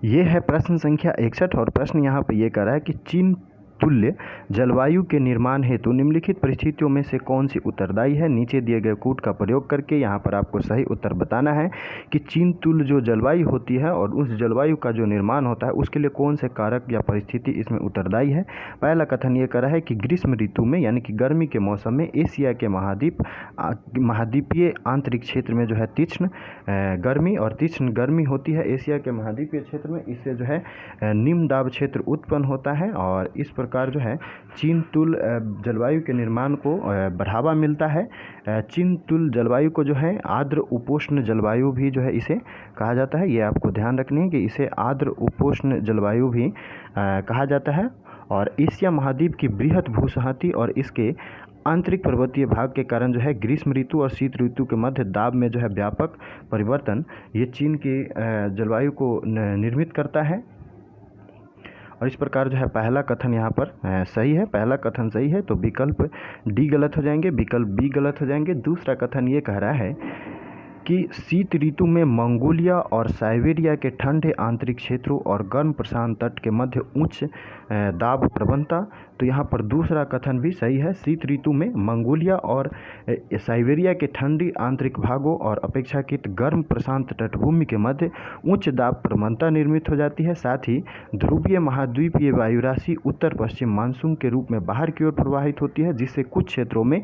ये है प्रश्न संख्या 61 और प्रश्न यहाँ पर ये कह रहा है कि चीन तुल्य जलवायु के निर्माण हेतु निम्नलिखित परिस्थितियों में से कौन सी उत्तरदायी है। नीचे दिए गए कूट का प्रयोग करके यहाँ पर आपको सही उत्तर बताना है कि चीन तुल्य जो जलवायु होती है और उस जलवायु का जो निर्माण होता है उसके लिए कौन से कारक या परिस्थिति इसमें उत्तरदायी है। पहला कथन ये कर रहा है कि ग्रीष्म ऋतु में यानी कि गर्मी के मौसम में एशिया के महाद्वीपीय आंतरिक क्षेत्र में जो है तीक्ष्ण गर्मी और तीक्ष्ण गर्मी होती है एशिया के महाद्वीपीय क्षेत्र में, इससे जो है निम्न दाब क्षेत्र उत्पन्न होता है और इस प्रकार जो है चीन तुल्य जलवायु के निर्माण को बढ़ावा मिलता है। चीन तुल्य जलवायु को जो है आर्द्र उपोष्ण जलवायु भी जो है इसे कहा जाता है। ये आपको ध्यान रखनी है कि इसे आर्द्र उपोष्ण जलवायु भी कहा जाता है। और एशिया महाद्वीप की बृहत भूसतही और इसके आंतरिक पर्वतीय भाग के कारण जो है ग्रीष्म ऋतु और शीत ऋतु के मध्य दाब में जो है व्यापक परिवर्तन ये चीन की जलवायु को निर्मित करता है। और इस प्रकार जो है पहला कथन यहाँ पर सही है, पहला कथन सही है तो विकल्प डी गलत हो जाएंगे, विकल्प बी गलत हो जाएंगे। दूसरा कथन ये कह रहा है कि शीत ऋतु में मंगोलिया और साइबेरिया के ठंडे आंतरिक क्षेत्रों और गर्म प्रशांत तट के मध्य उच्च दाब प्रवणता, तो यहाँ पर दूसरा कथन भी सही है। शीत ऋतु में मंगोलिया और साइबेरिया के ठंडी आंतरिक भागों और अपेक्षाकृत गर्म प्रशांत तटभूमि के मध्य उच्च दाब प्रवणता निर्मित हो जाती है। साथ ही ध्रुवीय महाद्वीपीय वायुराशि उत्तर पश्चिम मानसून के रूप में बाहर की ओर प्रवाहित होती है, जिससे कुछ क्षेत्रों में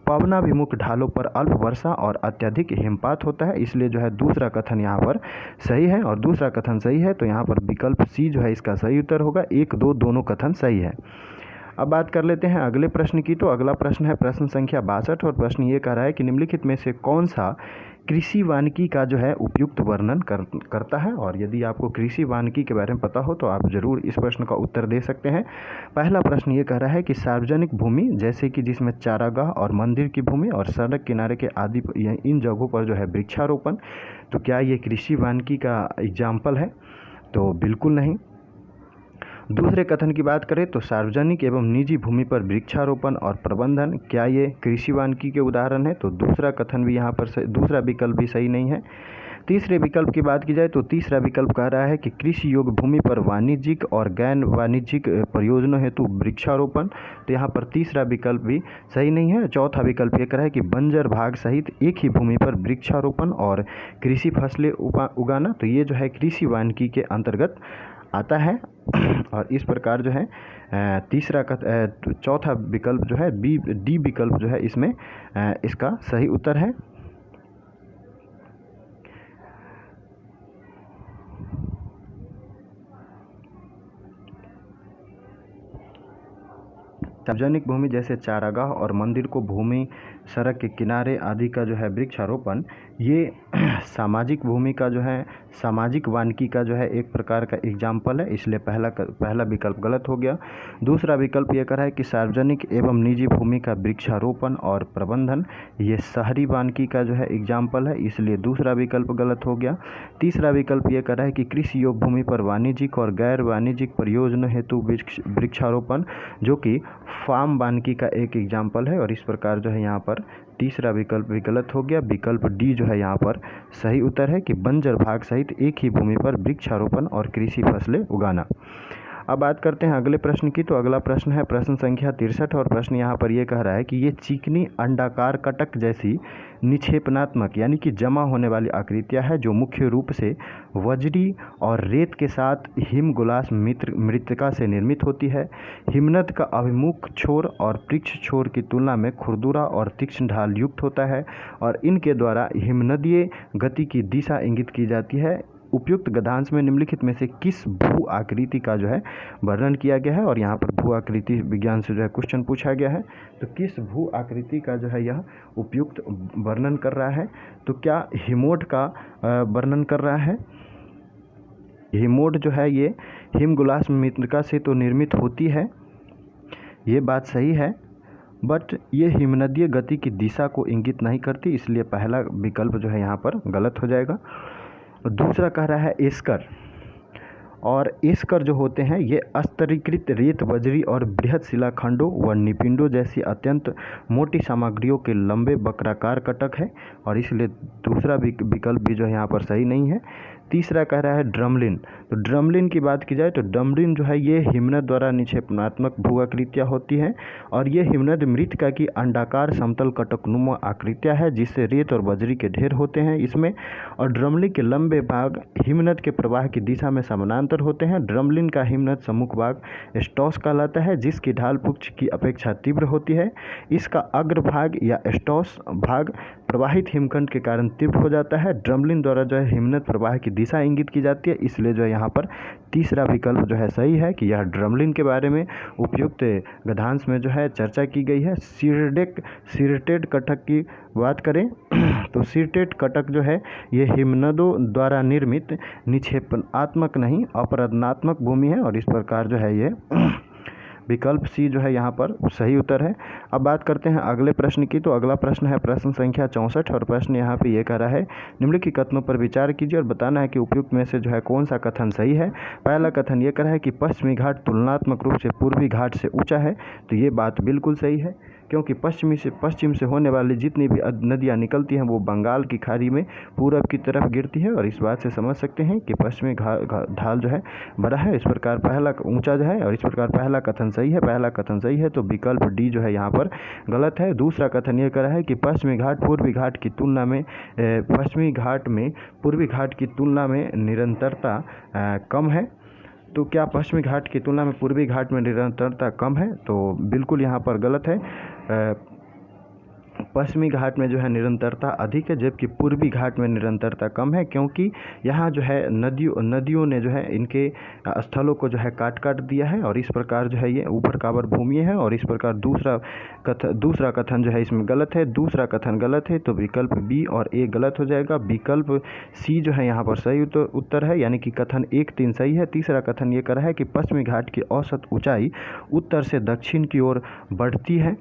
पवनाभिमुख ढालों पर अल्प वर्षा और अत्यधिक हिमपात होता है। इसलिए जो है दूसरा कथन यहाँ पर सही है और दूसरा कथन सही है तो यहाँ पर विकल्प सी जो है इसका सही उत्तर होगा। 1, 2 दोनों कथन सही है। अब बात कर लेते हैं अगले प्रश्न की। तो अगला प्रश्न है प्रश्न संख्या 62 और प्रश्न ये कह रहा है कि निम्नलिखित में से कौन सा कृषि वानिकी का जो है उपयुक्त वर्णन करता है। और यदि आपको कृषि वानिकी के बारे में पता हो तो आप जरूर इस प्रश्न का उत्तर दे सकते हैं। पहला प्रश्न ये कह रहा है कि सार्वजनिक भूमि जैसे कि जिसमें चारागाह और मंदिर की भूमि और सड़क किनारे के आदि इन जगहों पर जो है वृक्षारोपण, तो क्या ये कृषि वानिकी का एग्जाम्पल है? तो बिल्कुल नहीं। दूसरे कथन की बात करें तो सार्वजनिक एवं निजी भूमि पर वृक्षारोपण और प्रबंधन, क्या ये कृषि वानिकी के उदाहरण है? तो दूसरा कथन भी यहाँ पर दूसरा विकल्प भी सही नहीं है। तीसरे विकल्प की बात की जाए तो तीसरा विकल्प कह रहा है कि कृषि योग्य भूमि पर वाणिज्यिक और गैर वाणिज्यिक परियोजनाओं हेतु वृक्षारोपण, तो यहाँ पर तीसरा विकल्प भी सही नहीं है। चौथा विकल्प ये कह रहा है कि बंजर भाग सहित एक ही भूमि पर वृक्षारोपण और कृषि फसलें उगाना, तो ये जो है कृषि वानिकी के अंतर्गत आता है। और इस प्रकार जो है चौथा विकल्प जो है डी विकल्प जो है इसमें इसका सही उत्तर है। सार्वजनिक भूमि जैसे चारागाह और मंदिर को भूमि, सड़क के किनारे आदि का जो है वृक्षारोपण, ये सामाजिक भूमि का जो है सामाजिक वानिकी का जो है एक प्रकार का एग्जाम्पल है, इसलिए पहला विकल्प गलत हो गया। दूसरा विकल्प ये कह रहा है कि सार्वजनिक एवं निजी भूमि का वृक्षारोपण और प्रबंधन, ये शहरी वानिकी का जो है एग्जाम्पल है, इसलिए दूसरा विकल्प गलत हो गया। तीसरा विकल्प ये कह रहा है कि कृषि योग्य भूमि पर वाणिज्यिक और गैर वाणिज्यिक परियोजना हेतु वृक्षारोपण, जो कि फार्म वानिकी का एक एग्जाम्पल है, और इस प्रकार जो है यहाँ पर तीसरा विकल्प भी गलत हो गया। विकल्प डी जो है यहाँ पर सही उत्तर है कि बंजर भाग सहित एक ही भूमि पर वृक्षारोपण और कृषि फसलें उगाना। अब बात करते हैं अगले प्रश्न की। तो अगला प्रश्न है प्रश्न संख्या 63 और प्रश्न यहाँ पर ये कह रहा है कि ये चिकनी अंडाकार कटक जैसी निक्षेपणात्मक यानी कि जमा होने वाली आकृतियाँ है जो मुख्य रूप से वज्री और रेत के साथ हिमगुलास मृत्तिका से निर्मित होती है। हिमनद का अभिमुख छोर और पृष्ठ छोर की तुलना में खुरदुरा और तीक्ष्ण ढाल युक्त होता है और इनके द्वारा हिमनदीय गति की दिशा इंगित की जाती है। उपयुक्त गद्यांश में निम्नलिखित में से किस भू आकृति का जो है वर्णन किया गया है? और यहाँ पर भू आकृति विज्ञान से जो है क्वेश्चन पूछा गया है, तो किस भू आकृति का जो है यह उपयुक्त वर्णन कर रहा है? तो क्या हिमोड का वर्णन कर रहा है? हिमोड जो है ये हिमगुलास मृत्तिका से तो निर्मित होती है, ये बात सही है, बट ये हिमनदीय गति की दिशा को इंगित नहीं करती, इसलिए पहला विकल्प जो है यहाँ पर गलत हो जाएगा। दूसरा कह रहा है एस्कर, और एस्कर जो होते हैं ये स्तरीकृत रेत, बजरी और बृहद शिलाखंडों व निपिंडों जैसी अत्यंत मोटी सामग्रियों के लंबे वक्राकार कटक है, और इसलिए दूसरा विकल्प भी जो है यहाँ पर सही नहीं है। तीसरा कह रहा है ड्रमलिन। तो ड्रमलिन की बात की जाए तो ड्रमलिन जो है ये हिमनद द्वारा निक्षेपणात्मक भू-आकृतियाँ होती हैं और ये हिमनद मृत्तिका की अंडाकार समतल कटकनुमा आकृतियाँ है जिससे रेत और बजरी के ढेर होते हैं इसमें। और ड्रमलिन के लंबे भाग हिमनद के प्रवाह की दिशा में समानांतर होते हैं। ड्रमलिन का हिमनद सम्मुख भाग स्टॉस कहलाता है जिसकी ढाल पुच्छ की अपेक्षा तीव्र होती है। इसका अग्रभाग या स्टॉस भाग प्रवाहित हिमखंड के कारण तीव्र हो जाता है। ड्रमलिन द्वारा जो है हिमनद प्रवाह की दिशा इंगित की जाती है, इसलिए जो है यहाँ पर तीसरा विकल्प जो है सही है कि यह ड्रमलिन के बारे में उपयुक्त गद्यांश में जो है चर्चा की गई है। सिरटेड कटक की बात करें तो सिरटेड कटक जो है ये हिमनदों द्वारा निर्मित निक्षेपणात्मक नहीं अपरदनात्मक भूमि है और इस प्रकार जो है ये विकल्प सी जो है यहाँ पर सही उत्तर है। अब बात करते हैं अगले प्रश्न की। तो अगला प्रश्न है प्रश्न संख्या 64 और प्रश्न यहाँ पे ये कह रहा है निम्नलिखित कथनों पर विचार कीजिए और बताना है कि उपयुक्त में से जो है कौन सा कथन सही है। पहला कथन ये कह रहा है कि पश्चिमी घाट तुलनात्मक रूप से पूर्वी घाट से ऊंचा है। तो ये बात बिल्कुल सही है क्योंकि पश्चिम से होने वाली जितनी भी नदियाँ निकलती हैं वो बंगाल की खाड़ी में पूरब की तरफ गिरती है और इस बात से समझ सकते हैं कि पश्चिमी ढाल जो है बड़ा है। इस प्रकार पहला ऊंचा जो है और इस प्रकार पहला कथन सही है। पहला कथन सही है तो विकल्प डी जो है यहाँ पर गलत है। दूसरा कथन ये कह रहा है कि पश्चिमी घाट पूर्वी घाट की तुलना में पश्चिमी घाट में पूर्वी घाट की तुलना में निरंतरता कम है। तो क्या पश्चिमी घाट की तुलना में पूर्वी घाट में निरंतरता कम है? तो बिल्कुल यहाँ पर गलत है। पश्चिमी घाट में जो है निरंतरता अधिक है जबकि पूर्वी घाट में निरंतरता कम है क्योंकि यहाँ जो है नदियों ने जो है इनके स्थलों को जो है काट दिया है और इस प्रकार जो है ये ऊपर काबर भूमि है और इस प्रकार दूसरा कथन जो है इसमें गलत है। दूसरा कथन गलत है तो विकल्प बी और ए गलत हो जाएगा। विकल्प सी जो है यहाँ पर सही उत्तर है यानी कि कथन 1, 3 सही है। तीसरा कथन ये कर रहा है कि पश्चिमी घाट की औसत ऊंचाई उत्तर से दक्षिण की ओर बढ़ती है।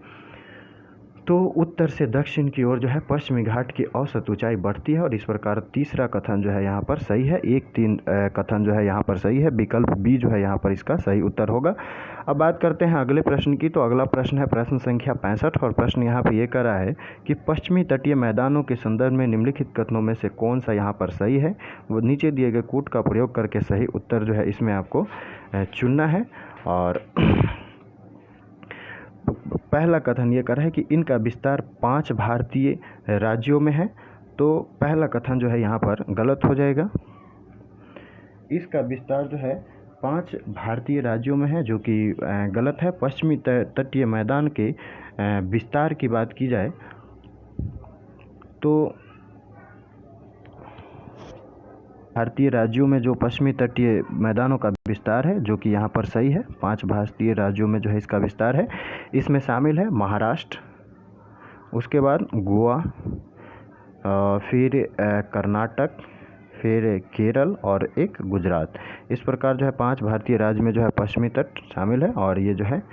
तो उत्तर से दक्षिण की ओर जो है पश्चिमी घाट की औसत ऊंचाई बढ़ती है और इस प्रकार तीसरा कथन जो है यहाँ पर सही है। 1, 3 कथन जो है यहाँ पर सही है। विकल्प बी जो है यहाँ पर इसका सही उत्तर होगा। अब बात करते हैं अगले प्रश्न की। तो अगला प्रश्न है प्रश्न संख्या 65 और प्रश्न यहाँ पे ये कर रहा है कि पश्चिमी तटीय मैदानों के संदर्भ में निम्नलिखित कथनों में से कौन सा यहाँ पर सही है। वो नीचे दिए गए कूट का प्रयोग करके सही उत्तर जो है इसमें आपको चुनना है। और पहला कथन ये कर रहा है कि इनका विस्तार 5 भारतीय राज्यों में है। तो पहला कथन जो है यहाँ पर गलत हो जाएगा। इसका विस्तार जो है 5 भारतीय राज्यों में है जो कि गलत है। पश्चिमी तटीय मैदान के विस्तार की बात की जाए तो भारतीय राज्यों में जो पश्चिमी तटीय मैदानों का विस्तार है जो कि यहाँ पर सही है। 5 भारतीय राज्यों में जो है इसका विस्तार है। इसमें शामिल है महाराष्ट्र, उसके बाद गोवा, फिर कर्नाटक, फिर केरल और एक गुजरात। इस प्रकार जो है 5 भारतीय राज्य में जो है पश्चिमी तट शामिल है और ये जो है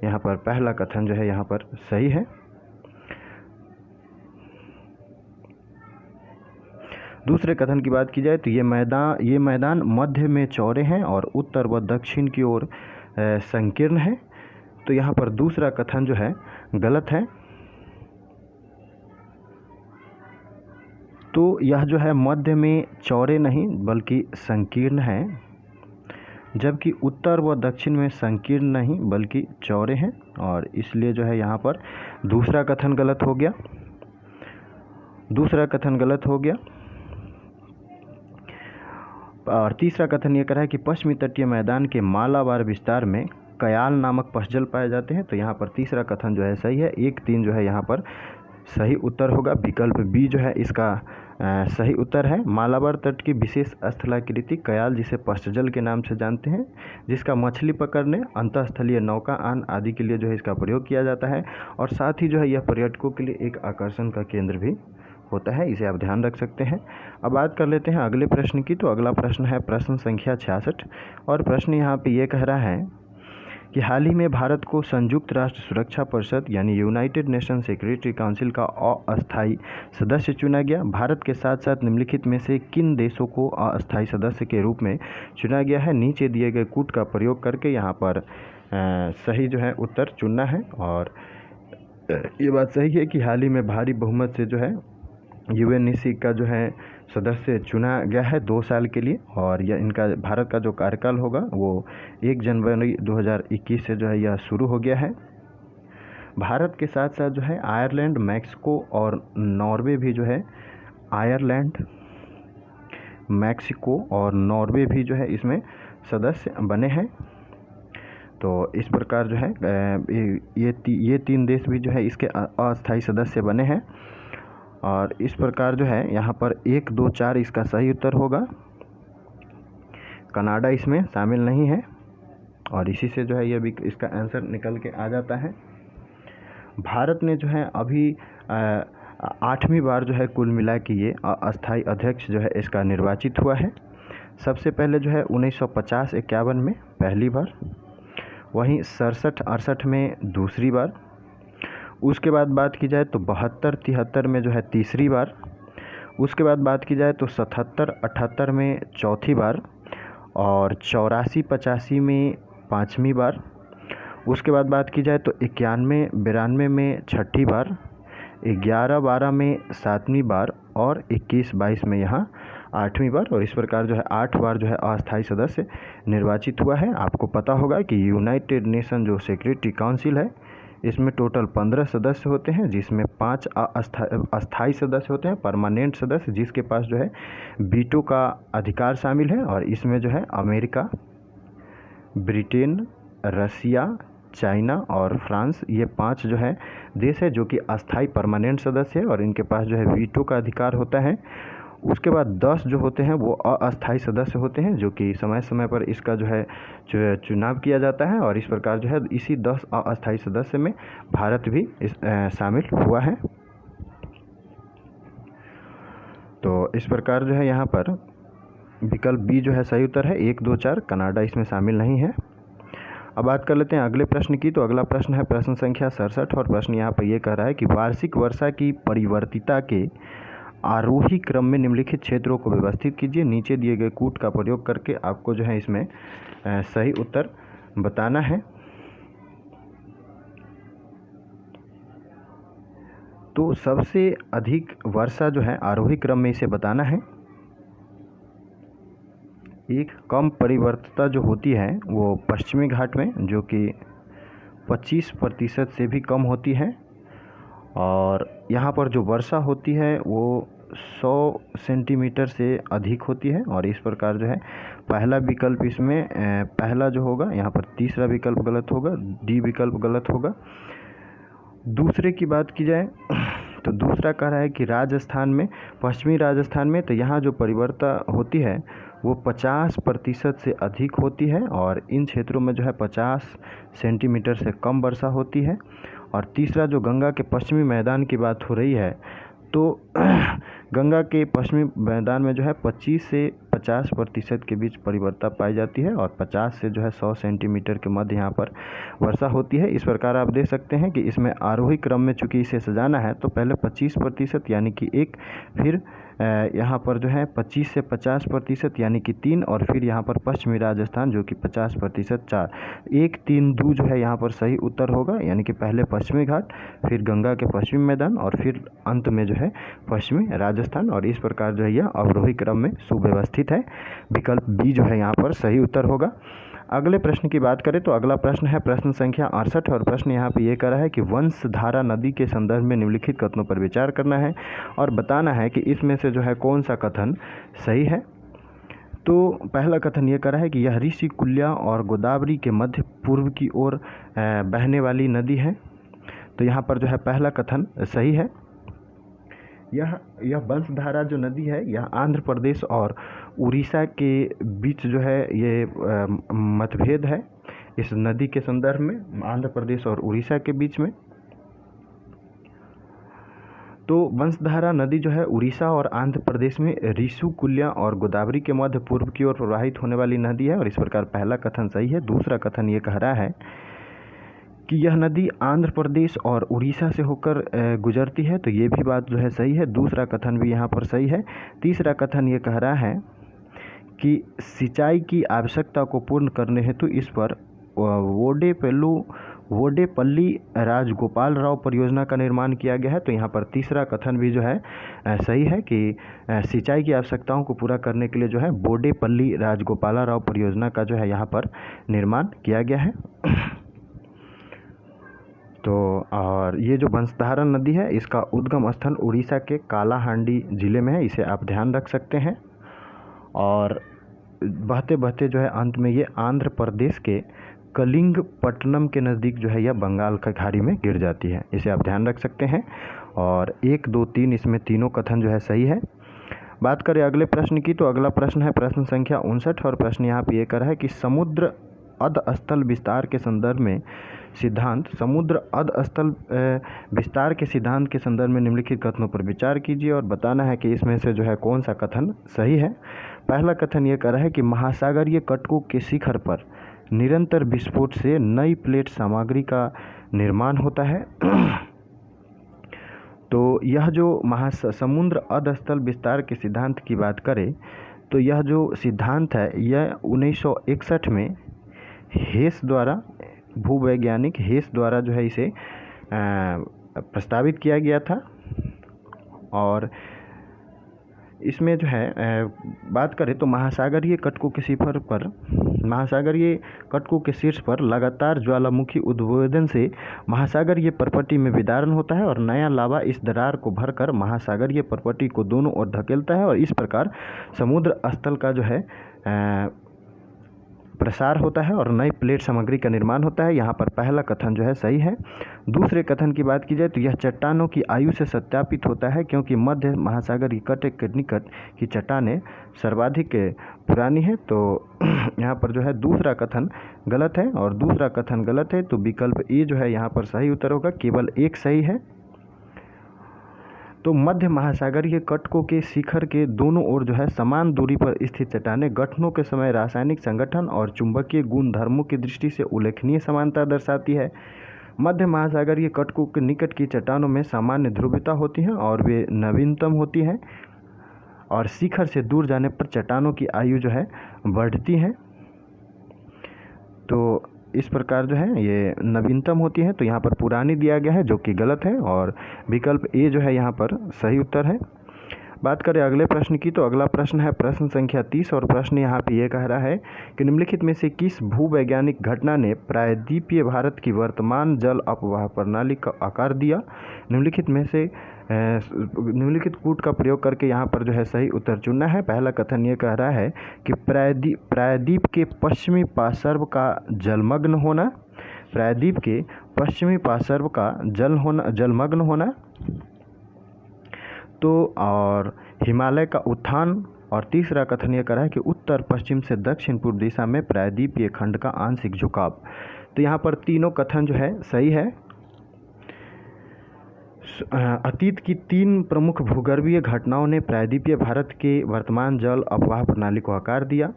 यहाँ पर पहला कथन जो है यहाँ पर सही है। दूसरे कथन की बात की जाए तो ये मैदान मध्य में चौड़े हैं और उत्तर व दक्षिण की ओर संकीर्ण है। तो यहाँ पर दूसरा कथन जो है गलत है। तो यह जो है मध्य में चौड़े नहीं बल्कि संकीर्ण है, जबकि उत्तर व दक्षिण में संकीर्ण नहीं बल्कि चौड़े हैं और इसलिए जो है यहाँ पर दूसरा कथन गलत हो गया। दूसरा कथन गलत हो गया। और तीसरा कथन ये कर रहा है कि पश्चिमी तटीय मैदान के मालाबार विस्तार में कयाल नामक पशजल पाए जाते हैं। तो यहाँ पर तीसरा कथन जो है सही है। 1, 3 जो है यहाँ पर सही उत्तर होगा। विकल्प बी जो है इसका सही उत्तर है। मालाबार तट की विशेष स्थलाकृति कयाल जिसे पशजल के नाम से जानते हैं, जिसका मछली पकड़ने, अंतःस्थलीय नौकायान आदि के लिए जो है इसका प्रयोग किया जाता है और साथ ही जो है यह पर्यटकों के लिए एक आकर्षण का केंद्र भी होता है। इसे आप ध्यान रख सकते हैं। अब बात कर लेते हैं अगले प्रश्न की। तो अगला प्रश्न है प्रश्न संख्या 66 और प्रश्न यहाँ पे ये कह रहा है कि हाल ही में भारत को संयुक्त राष्ट्र सुरक्षा परिषद यानी यूनाइटेड नेशन सिक्योरिटी काउंसिल का अस्थायी सदस्य चुना गया। भारत के साथ साथ निम्नलिखित में से किन देशों को अस्थायी सदस्य के रूप में चुना गया है। नीचे दिए गए कूट का प्रयोग करके यहाँ पर सही जो है उत्तर चुनना है। और ये बात सही है कि हाल ही में भारी बहुमत से जो है यूएनईसी का जो है सदस्य चुना गया है 2 साल के लिए, और यह इनका भारत का जो कार्यकाल होगा वो 1 जनवरी 2021 से जो है यह शुरू हो गया है। भारत के साथ साथ जो है आयरलैंड, मैक्सिको और नॉर्वे भी जो है, आयरलैंड, मैक्सिको और नॉर्वे भी जो है इसमें सदस्य बने हैं। तो इस प्रकार जो है ये 3 देश भी जो है इसके अस्थायी सदस्य बने हैं। और इस प्रकार जो है यहाँ पर 1, 2, 4 इसका सही उत्तर होगा। कनाडा इसमें शामिल नहीं है, और इसी से जो है ये भी इसका आंसर निकल के आ जाता है। भारत ने जो है अभी 8वीं बार जो है कुल मिला के ये अस्थायी अध्यक्ष जो है इसका निर्वाचित हुआ है। सबसे पहले जो है 1950-51 में पहली बार, वहीं 67-68 में दूसरी बार, उसके बाद बात की जाए तो 72-73 में जो है तीसरी बार, उसके बाद बात की जाए तो 77-78 में चौथी बार, और 84-85 में 5वीं बार, उसके बाद बात की जाए तो 91-92 में 6ठी बार, 11-12 में 7वीं बार, और 21-22 में यहाँ 8वीं बार। और इस प्रकार जो है 8 बार जो है अस्थायी सदस्य निर्वाचित हुआ है। आपको पता होगा कि यूनाइटेड नेशन जो सिक्योरिटी काउंसिल है इसमें टोटल 15 सदस्य होते हैं, जिसमें 5 अस्थायी सदस्य होते हैं, परमानेंट सदस्य, जिसके पास जो है वीटो का अधिकार शामिल है। और इसमें जो है अमेरिका, ब्रिटेन, रसिया, चाइना और फ्रांस, ये 5 जो है देश है जो कि अस्थायी परमानेंट सदस्य है और इनके पास जो है वीटो का अधिकार होता है। उसके बाद 10 जो होते हैं वो अस्थायी सदस्य होते हैं, जो कि समय समय पर इसका जो है चुनाव किया जाता है। और इस प्रकार जो है इसी 10 अस्थायी सदस्य में भारत भी शामिल हुआ है। तो इस प्रकार जो है यहाँ पर विकल्प बी जो है सही उत्तर है। 1, 2, 4 कनाडा इसमें शामिल नहीं है। अब बात कर लेते हैं अगले प्रश्न की। तो अगला प्रश्न है प्रश्न संख्या 67, और प्रश्न यहाँ पर ये कह रहा है कि वार्षिक वर्षा की परिवर्तिता के आरोही क्रम में निम्नलिखित क्षेत्रों को व्यवस्थित कीजिए। नीचे दिए गए कूट का प्रयोग करके आपको जो है इसमें सही उत्तर बताना है। तो सबसे अधिक वर्षा जो है आरोही क्रम में इसे बताना है। एक कम परिवर्तिता जो होती है वो पश्चिमी घाट में, जो कि 25% से भी कम होती है। और यहाँ पर जो वर्षा होती है वो 100 सेंटीमीटर से अधिक होती है। और इस प्रकार जो है पहला विकल्प इसमें पहला जो होगा यहाँ पर, तीसरा विकल्प गलत होगा, डी विकल्प गलत होगा। दूसरे की बात की जाए तो दूसरा कह रहा है कि राजस्थान में, पश्चिमी राजस्थान में, तो यहाँ जो परिवर्तन होती है वो 50% से अधिक होती है। और इन क्षेत्रों में जो है 50 सेंटीमीटर से कम वर्षा होती है। और तीसरा जो गंगा के पश्चिमी मैदान की बात हो रही है, तो गंगा के पश्चिमी मैदान में जो है 25 से 50% के बीच परिवर्तन पाई जाती है। और 50 से जो है 100 सेंटीमीटर के मध्य यहाँ पर वर्षा होती है। इस प्रकार आप देख सकते हैं कि इसमें आरोही क्रम में चूँकि इसे सजाना है तो पहले 25% यानी कि 1, फिर यहाँ पर जो है 25 से 50% यानी कि 3, और फिर यहाँ पर पश्चिमी राजस्थान जो कि 50% 4। 1, 3, 2 जो है यहाँ पर सही उत्तर होगा, यानी कि पहले पश्चिमी घाट, फिर गंगा के पश्चिमी मैदान, और फिर अंत में जो है पश्चिमी राजस्थान। और इस प्रकार जो है यह अवरोही क्रम में सुव्यवस्थित है। विकल्प बी जो है यहाँ पर सही उत्तर होगा। अगले प्रश्न की बात करें तो अगला प्रश्न है प्रश्न संख्या 68, और प्रश्न यहाँ पे ये कह रहा है कि वंशधारा नदी के संदर्भ में निम्नलिखित कथनों पर विचार करना है और बताना है कि इसमें से जो है कौन सा कथन सही है। तो पहला कथन ये कह रहा है कि यह ऋषि कुल्या और गोदावरी के मध्य पूर्व की ओर बहने वाली नदी है। तो यहाँ पर जो है पहला कथन सही है। यह वंशधारा जो नदी है यह आंध्र प्रदेश और उड़ीसा के बीच जो है ये मतभेद है इस नदी के संदर्भ में, आंध्र प्रदेश और उड़ीसा के बीच में। तो वंशधारा नदी जो है उड़ीसा और आंध्र प्रदेश में ऋषि कुल्या और गोदावरी के मध्य पूर्व की ओर प्रवाहित होने वाली नदी है, और इस प्रकार पहला कथन सही है। दूसरा कथन ये कह रहा है कि यह नदी आंध्र प्रदेश और उड़ीसा से होकर गुजरती है, तो ये भी बात जो है सही है। दूसरा कथन भी यहाँ पर सही है। तीसरा कथन ये कह रहा है कि सिंचाई की आवश्यकता को पूर्ण करने हेतु इस पर वोडेपेलू वोडेपल्ली राजगोपाल राव परियोजना का निर्माण किया गया है। तो यहाँ पर तीसरा कथन भी जो है सही है कि सिंचाई की आवश्यकताओं को पूरा करने के लिए जो है वोडेपल्ली राजगोपाल राव परियोजना का जो है यहाँ पर निर्माण किया गया है। तो और ये जो बंसधारा नदी है इसका उद्गम स्थल उड़ीसा के कालाहांडी ज़िले में है, इसे आप ध्यान रख सकते हैं। और बहते बहते जो है अंत में ये आंध्र प्रदेश के कलिंगपट्टनम के नज़दीक जो है यह बंगाल की खाड़ी में गिर जाती है, इसे आप ध्यान रख सकते हैं। और 1, 2, 3 इसमें तीनों कथन जो है सही है। बात करें अगले प्रश्न की, तो अगला प्रश्न है प्रश्न संख्या 59 और प्रश्न यहाँ पे ये कर रहा है कि समुद्र अधस्थल विस्तार के संदर्भ में समुद्र अधस्थल विस्तार के सिद्धांत के संदर्भ में निम्नलिखित कथनों पर विचार कीजिए और बताना है कि इसमें से जो है कौन सा कथन सही है। पहला कथन ये कर रहा है कि महासागरीय कटकों के शिखर पर निरंतर विस्फोट से नई प्लेट सामग्री का निर्माण होता है। तो यह जो समुद्र अधस्थल विस्तार के सिद्धांत की बात करें तो यह जो सिद्धांत है यह 1961 में हेस द्वारा, भूवैज्ञानिक हेस द्वारा जो है इसे प्रस्तावित किया गया था। और इसमें जो है बात करें तो महासागरीय कटकों के शीर्ष पर लगातार ज्वालामुखी उद्भोदन से महासागरीय परपट्टी में विदारण होता है और नया लावा इस दरार को भरकर महासागरीय परपट्टी को दोनों ओर धकेलता है और इस प्रकार समुद्र स्थल का जो है प्रसार होता है और नई प्लेट सामग्री का निर्माण होता है। यहाँ पर पहला कथन जो है सही है। दूसरे कथन की बात की जाए तो यह चट्टानों की आयु से सत्यापित होता है क्योंकि मध्य महासागर की तट के निकट की चट्टानें सर्वाधिक पुरानी है। तो यहाँ पर जो है दूसरा कथन गलत है और दूसरा कथन गलत है, तो विकल्प ए जो है यहाँ पर सही उत्तर होगा, केवल एक सही है। तो मध्य महासागरीय कटकों के शिखर के दोनों ओर जो है समान दूरी पर स्थित चट्टानें गठनों के समय रासायनिक संगठन और चुंबकीय गुणधर्मों की दृष्टि से उल्लेखनीय समानता दर्शाती है। मध्य महासागरीय कटकों के निकट की चट्टानों में सामान्य ध्रुवीयता होती है और वे नवीनतम होती हैं और शिखर से दूर जाने पर चट्टानों की आयु जो है बढ़ती है। तो इस प्रकार जो है ये नवीनतम होती है। तो यहाँ पर पुरानी दिया गया है जो कि गलत है और विकल्प ए जो है यहाँ पर सही उत्तर है। बात करें अगले प्रश्न की, तो अगला प्रश्न है प्रश्न संख्या 30 और प्रश्न यहाँ पे ये कह रहा है कि निम्नलिखित में से किस भूवैज्ञानिक घटना ने प्रायद्वीपीय भारत की वर्तमान जल अपवाह प्रणाली का आकार दिया। निम्नलिखित में से निम्नलिखित कूट का प्रयोग करके यहाँ पर जो है सही उत्तर चुनना है। पहला कथन ये कह रहा है कि प्रायद्वीप के पश्चिमी पार्श्व का जलमग्न होना, प्रायद्वीप के पश्चिमी पार्श्व का जलमग्न होना, तो और हिमालय का उत्थान। और तीसरा कथन ये कर रहा है कि उत्तर पश्चिम से दक्षिण पूर्व दिशा में प्रायद्वीपीय खंड का आंशिक झुकाव। तो यहाँ पर तीनों कथन जो है सही है। अतीत की 3 प्रमुख भूगर्भीय घटनाओं ने प्रायद्वीपीय भारत के वर्तमान जल अपवाह प्रणाली को आकार दिया।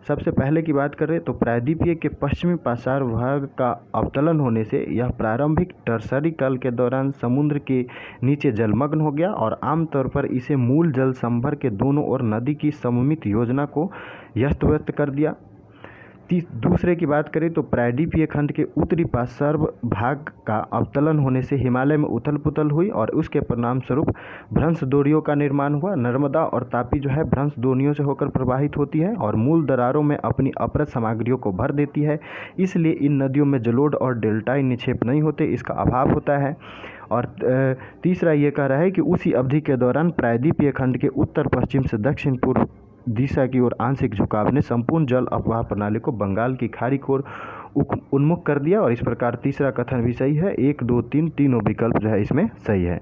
सबसे पहले की बात करें तो प्रायद्वीपीय के पश्चिमी पार्श्व भाग का अवतलन होने से यह प्रारंभिक टर्सरी काल के दौरान समुद्र के नीचे जलमग्न हो गया और आमतौर पर इसे मूल जल संभर के दोनों ओर नदी की सममित योजना को अस्त व्यस्त कर दिया। दूसरे की बात करें तो प्रायद्वीपीय खंड के उत्तरी पार्श्व भाग का अवतलन होने से हिमालय में उथल पुथल हुई और उसके परिणाम स्वरूप भ्रंश दोनियों का निर्माण हुआ। नर्मदा और तापी जो है भ्रंश दोनियों से होकर प्रवाहित होती है और मूल दरारों में अपनी अपरत सामग्रियों को भर देती है, इसलिए इन नदियों में जलोढ़ और डेल्टाई निक्षेप नहीं होते, इसका अभाव होता है। और तीसरा ये कह रहा है कि उसी अवधि के दौरान प्रायद्वीपीय खंड के उत्तर पश्चिम से दक्षिण पूर्व दिशा की ओर आंशिक झुकाव ने संपूर्ण जल अपवाह प्रणाली को बंगाल की खाड़ी की ओर उन्मुख कर दिया और इस प्रकार तीसरा कथन भी सही है। 1, 2, 3 तीनों विकल्प जो है इसमें सही है।